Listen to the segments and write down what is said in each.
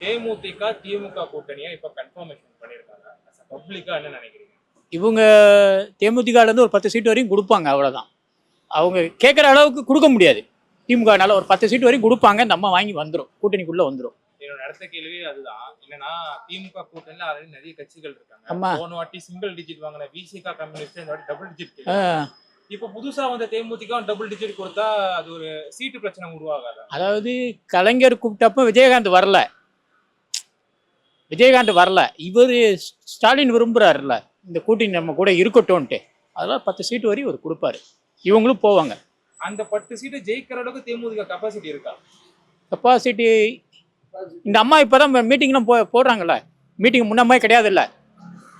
தேமுதிக, திமுக கூட்டணியா இப்ப கன்ஃபர்மேஷன் பண்ணியிருக்காங்க. பப்ளிக்கா என்ன நினைக்கிறீங்க? இவங்க தேமுதிகலேருந்து ஒரு 10 சீட் வரையும் கொடுப்பாங்க, அவ்வளோதான். அவங்க கேட்குற அளவுக்கு கொடுக்க முடியாது. திமுகனால ஒரு 10 சீட் வரையும் கொடுப்பாங்க, நம்ம வாங்கி வந்துடும், கூட்டணிக்குள்ளே வந்துடும். என்னோட அடுத்த கேள்வி அதுதான். என்னன்னா திமுக கூட்டணியில ஆல்ரெடி நிறைய கட்சிகள் இருக்காங்க. ஆமா. போன வாட்டி சிங்கிள் டிஜிட் வாங்கின விசிக கம்யூனிஸ்ட் இந்த வாட்டி டபுள் டிஜிட். இப்போ புதுசா வந்த தேமுதிக டபுள் டிஜிட் கொடுத்தா அது ஒரு சீட்டு பிரச்சனை உருவாகாதா? அதாவது கலைஞர் கூப்பிட்டப்ப விஜயகாந்த் வரல. இவர் ஸ்டாலின் விரும்புகிறாருல்ல, இந்த கூட்டணி நம்ம கூட இருக்கட்டும்ன்ட்டு. அதெல்லாம் 10 சீட்டு வரையும் அவர் கொடுப்பாரு, இவங்களும் போவாங்க. அந்த 10 சீட்டு ஜெயிக்கிற அளவுக்கு தேமுதிக கெப்பாசிட்டி இருக்கா? கெப்பாசிட்டி இந்த அம்மா இப்போ தான் மீட்டிங்லாம் போடுறாங்கல்ல. மீட்டிங் முன்னமே கிடையாதுல்ல.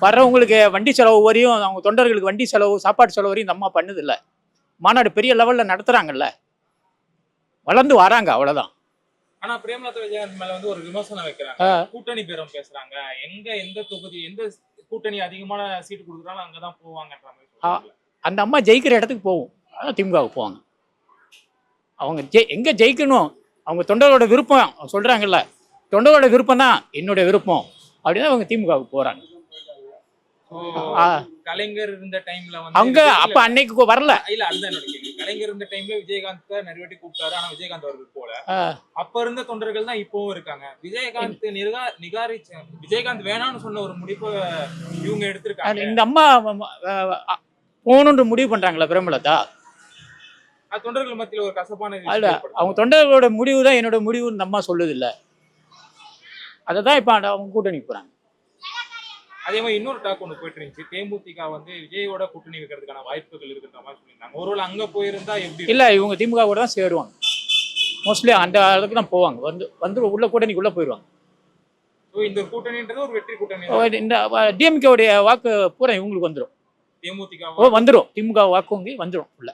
வர்றவங்களுக்கு வண்டி செலவு வரையும், அவங்க தொண்டர்களுக்கு வண்டி செலவு, சாப்பாடு செலவு வரையும் இந்த அம்மா பண்ணுதில்ல. மாநாடு பெரிய லெவலில் நடத்துகிறாங்கல்ல, வளர்ந்து வராங்க, அவ்வளோதான். ஆனா பிரேமலதா விஜயகாந்த் மேல வந்து ஒரு விமர்சனம் வைக்கிறாங்க. கூட்டணி பேரம் பேசுறாங்க. எந்த தொகுதி எந்த கூட்டணி அதிகமான சீட்டு கொடுக்குறாலும் அங்கதான் போவாங்கன்ற மாதிரி சொல்றாங்க. அந்த அம்மா ஜெயிக்கிற இடத்துக்கு போகும், அதான் திமுகவுக்கு போவாங்க. அவங்க எங்கே ஜெயிக்கணும், அவங்க தொண்டரோட விருப்பம் சொல்கிறாங்கல்ல, தொண்டரோட விருப்பம் தான் என்னுடைய விருப்பம் அப்படின்னா அவங்க திமுகவுக்கு போகிறாங்க. கலைஞர் இருந்த டைம்ல வந்து அவங்க அப்ப அன்னைக்கு வரல. இல்ல அதுதான் என்னோட கேள்வி. கலைஞர் இருந்த டைம்ல விஜயகாந்த் நிறைய வாட்டி கூப்பிட்டாரு, ஆனா விஜயகாந்த் அவர்கள் போல. அப்ப இருந்த தொண்டர்கள் தான் இப்பவும் இருக்காங்க. விஜயகாந்த் வேணாம்னு சொன்ன ஒரு முடிவை இவங்க எடுத்திருக்காங்க. இந்த அம்மா போகணுன்ற முடிவு பண்றாங்களா பிரேமலதா? தொண்டர்கள் மத்தியில் ஒரு கசப்பான இல்ல, அவங்க தொண்டர்களோட முடிவு தான் என்னோட முடிவுன்னு அம்மா சொல்லுது இல்ல. அதை தான் இப்ப அவங்க கூட்டணி போறாங்க. அதே மாதிரி இன்னொரு டாக் ஒன்று போயிட்டு இருந்துச்சு. தேமுதிக வந்து விஜயோட கூட்டணி வைக்கிறதுக்கான வாய்ப்புகள் இருக்குன்ற மாதிரி சொல்லியிருந்தாங்க. ஒருவேளை அங்க போயிருந்தா எப்படி? இல்ல, இவங்க திமுக கூட தான் சேருவாங்க. மோஸ்ட்லி அந்த அளவுக்கு தான் போவாங்க. வந்து உள்ள கூட்டணிக்குள்ள போயிடுவாங்க. இந்த கூட்டணின்றது ஒரு வெற்றி கூட்டணி. இந்த டிஎம்கே உடைய வாக்கு பூரா இவங்களுக்கு வந்துடும். தேமுதிக வந்துடும், திமுக வாக்கு வந்துடும் உள்ள.